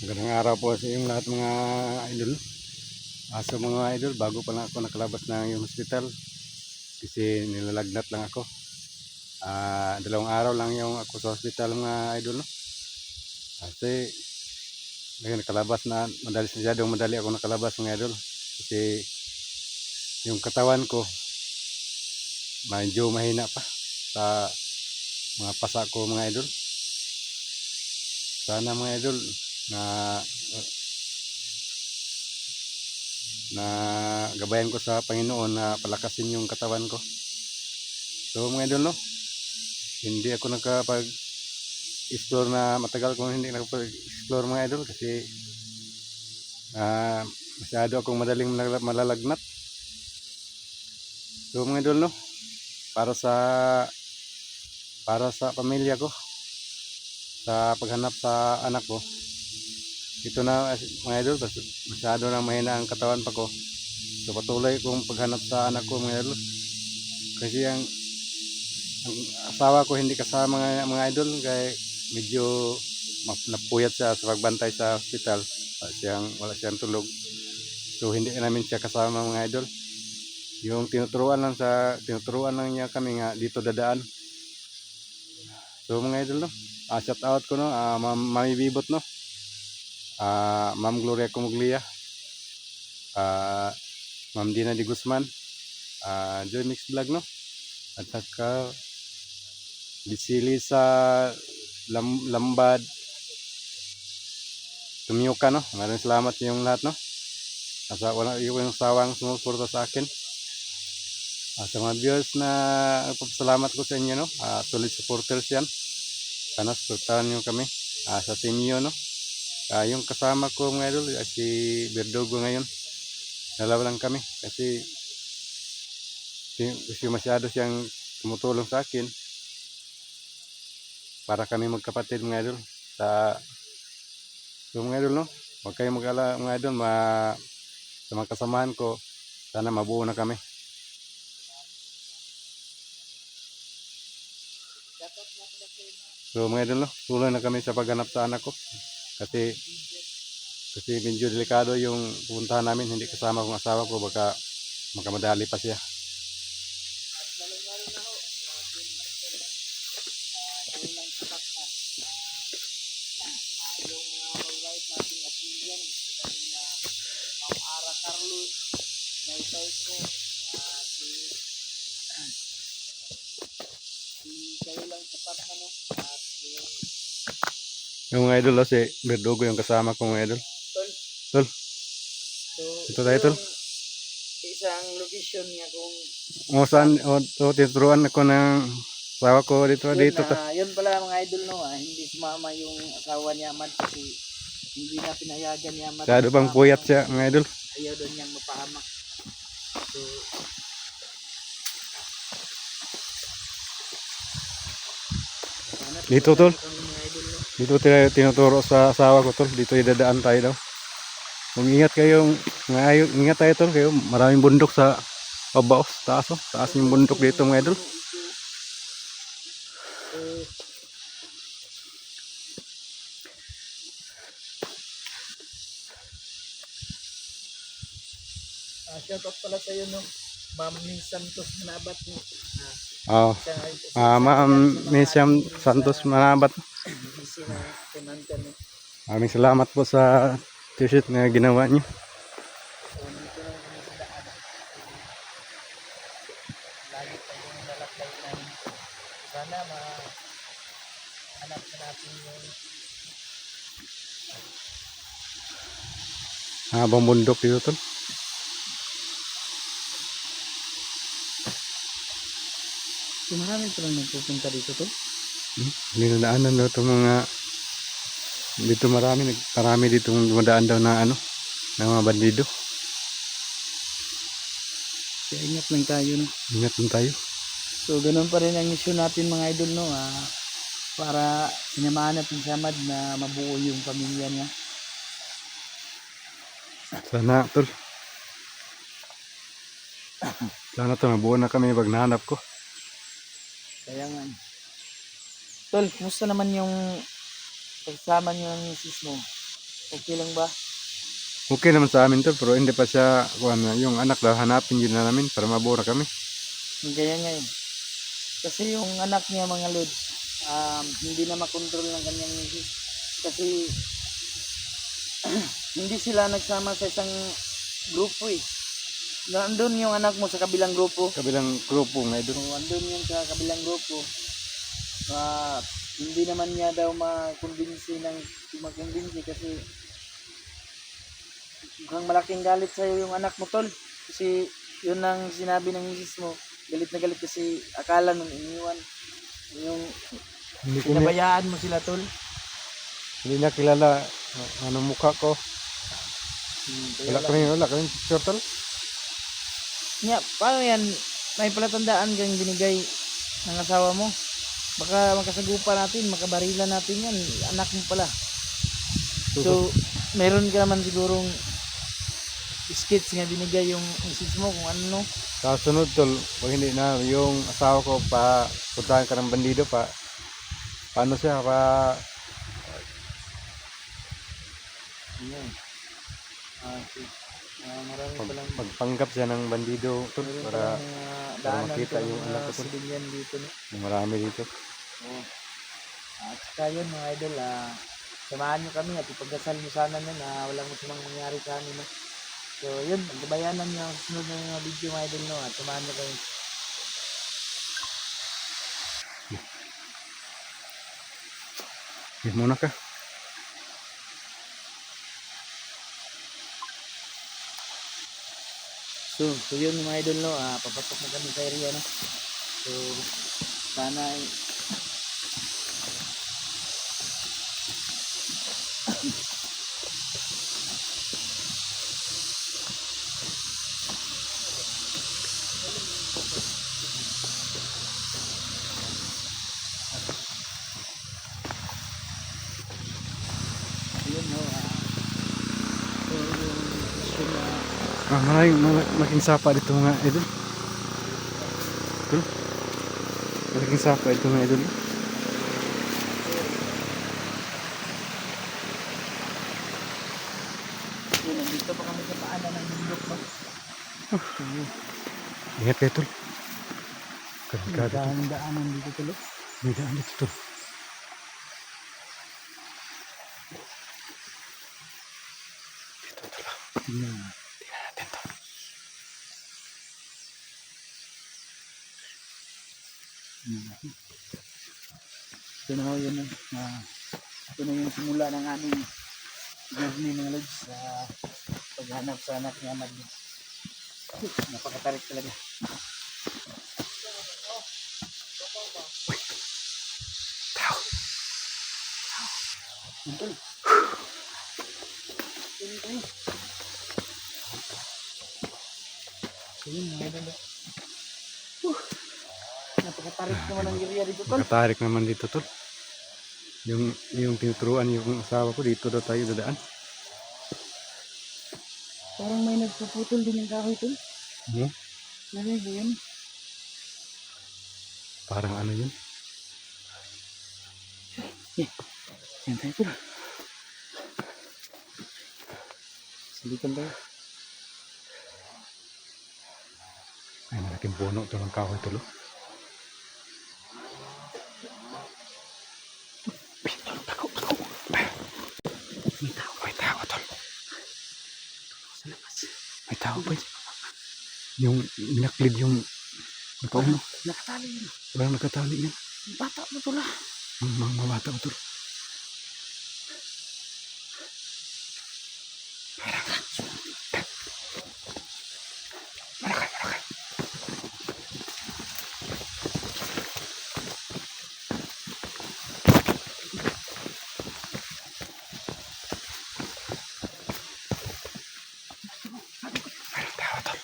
Magandang araw po sa inyong lahat mga idol. So mga idol, bago pa lang ako nakalabas ng yung hospital kasi nilalagnat lang ako. Dalawang araw lang yung ako sa hospital mga idol, no? Kasi ngayon nakalabas na madali ako nakalabas mga idol. Kasi yung katawan ko medyo mahina pa sa mga pasa ko mga idol. Sana mga idol na gabayan ko sa Panginoon na palakasin yung katawan ko. So mga idol, no, hindi ako nakapag-explore na matagal kung hindi nakapag-explore mga idol kasi masyado akong madaling malalagnat. So mga idol, no, para sa pamilya ko, sa paghanap sa anak ko, ito na mga idol, masyado na mahina ang katawan pa ko. So patuloy kong paghanap sa anak ko mga idol kasi ang asawa ko hindi kasama mga idol kaya medyo napuyat siya sa pagbantay sa hospital. Wala siyang tulog, so hindi namin siya kasama mga idol. Yung tinuturuan lang niya kami nga dito dadaan. So mga idol, no, shout out ko, no, Mami Bibot, no, Ma'am Gloria Kumuglia, Ma'am Dina Di Guzman, Joy Mix Vlog, no, at saka Bisili sa Lambad Tumyuka, no. Maraming salamat sa inyong lahat, no. Wala yung sawang sumusuporta sa akin. Sa mga viewers na salamat ko sa inyo, no. Solid supporters yan. Sana suportahan nyo kami sa team nyo, no. Yung kasama ko mga idol, si Berdogo ngayon. Dalawa lang kami kasi masyado siyang tumutulong sa akin para kami magkapatid mga idol. So mga idol, no, huwag kayong mag-alala mga idol, sa mga kasamahan ko, sana mabuo na kami. So mga idol, no, tuloy na kami sa paghanap sa anak ko kasi medyo delikado yung pupuntahan namin, hindi kasama kong asawa ko, baka makamadali pa siya. Yung mga idol, si Berdogo yung kasama ko mga idol. Tol. Ito tayo, tol. Isang location niya kung saan tinuturuan ako ng asawa ko dito. Yun pala mga idol, no, hindi sumama yung asawa niya Amad kasi hindi na pinayagan niya Amad. Masyado pang puyat siya mga idol. Ayaw doon niyang mapahamak. So dito, tol. Dito tayo tinuturo sa asawa ko, tol. Dito idadaan tayo daw. Kung ingat tayo, tol, kayo. Maraming bundok sa baba, taas, taas yung bundok dito mga idol. shoutout pala sa iyo, no, Ma'am Santos Manabat, no. Ma'am Santos Manabat. Maraming salamat po sa t-shirt na ginawa niyo. Sana mahanap natin yung Habang bundok dito, tol. So, marami pa lang nagpupunta dito, tol. Dinadaanan daw itong mga dito, marami dito dumadaan daw na ng mga bandido. Kaya ingat lang tayo, no. Ingat lang tayo. So ganun pa rin ang mission natin mga idol, no, para sinamahan natin si Amad na mabuo yung pamilya niya. Sana, tol. Sana to mabuo na kami pag nahanap ko. Kaya nga. Tol, kumusta naman yung pagsama niyo ng misis mo? Okay lang ba? Okay naman sa amin tol, pero hindi pa siya, yung anak daw, hanapin yun na namin para mabura kami. Gaya nga eh. Kasi yung anak niya mga lods, hindi na makontrol ng kanyang misis. Kasi hindi sila nagsama sa isang grupo eh. Nandun yung anak mo sa kabilang grupo. Kabilang grupo nga idol. So, andun yun sa kabilang grupo. Hindi naman niya daw makumbinsi kasi mukhang malaking galit sa'yo yung anak mo tol. Kasi yun ang sinabi ng misis mo. Galit na galit kasi akala nung iniwan. Yung Hindi ko niya, pinabayaan mo sila tol. hindi niya kilala anong mukha ko. Kaya Wala kami picture tol. Nya, paano yan? May palatandaan kang binigay ng asawa mo. Baka makasagupa natin, makabarila natin yan. Anak mo pala. So, meron ka naman sigurong skits nga binigay yung misis mo kung ano. Kasunod tol, pag hindi na yung asawa ko pa puntahan ka ng bandido pa, paano siya pa Ayan. Okay. Marami palang magpanggap siya ng bandido tol meron para palang daanan makita palang yung anak ko tol. civilian dito. No? Yung marami dito. Oh. At saka yun mga idol, samahan nyo kami at ipagdasal nyo sana na walang masamang mangyari sa amin. No? So yun, pagbayanan nyo ang susunod ng mga video mga idol, no? At samahan nyo kami. Yan muna ka. So yun mga idol, no? Papasok na kami sa area. No? So sana yun, no? So yung mission na Malaking sapa dito mga idol. Tol. Malaking sapa dito mga idol. yun, nandito pa kami sa paanan ng bundok. No? Ingat kayo tol. Delikado tol. Ang daanan dito tuloy. May daan dito tol. Dito tol. Tingnan natin tol. Ito na ho yun. Ito na yung simula ng aming journey mga lods sa paghanap sa anak ni Amad. Napakatarik talaga. Tao. Ito. So yun mga idol. Napakatarik naman ang area dito tol. Nakatarik naman dito tol. Yung tinuturuan yung asawa ko dito daw tayo dadaan. Parang may nagpuputol din ng kahoy tol. Hmm? Narinig mo yun? Parang ano yun? Yan tayo tol. Salitan tayo. Ay, malaking puno ito ng kahoy tol. May tao tol. May tao pa. Yung minaklid yung nakauno. Nakatali yun. Walang nakatali yan. Bata mo tol ah. Mga bata ko tol. Marakay. Mayroong tao tol.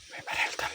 May baril tol.